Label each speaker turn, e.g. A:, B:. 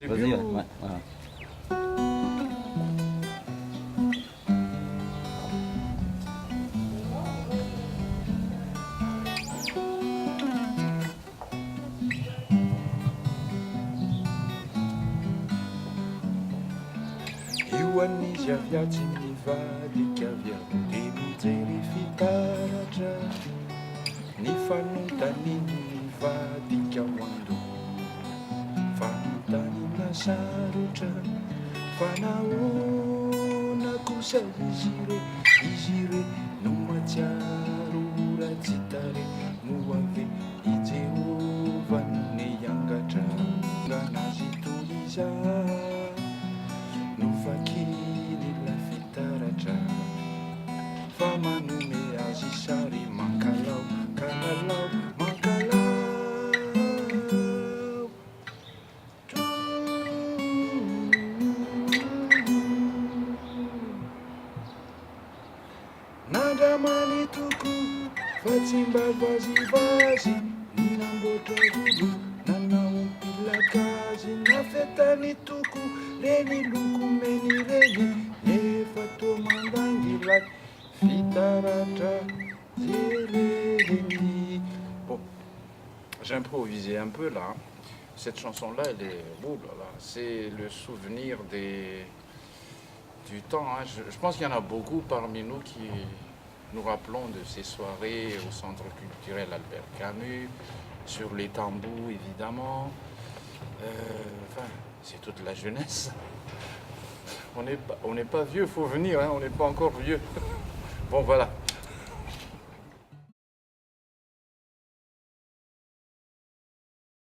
A: Vas-y, ouais, voilà.
B: Ioan'ny zaviatsy mivadika avy ao dia mijery fitaratra ny fanontaniany mivadika ho andoha fanontaniana sarotra fa nahoana kosa izy re no matsiaro ratsitare no avy i Jehovah niangatra nganazy toy izay no vakily la fitaratra fa manome azy sary mankalao kalalau mankalao nandramany toko fa tsy mba vazivazy ninamboatra volo nanaompilakazy nafetany toko reny loko meny reny nefa toa mandangilay fitaratra jereny. Bon, j'ai improvisé un peu là. Cette chanson-là, elle est... Oh là là, c'est le souvenir du temps. Hein. Je pense qu'il y en a beaucoup parmi nous qui nous rappelons de ces soirées au Centre culturel Albert Camus, sur les tambours évidemment. Enfin, c'est toute la jeunesse. On n'est pas vieux, il faut venir, hein, on n'est pas encore vieux. Bon, voilà.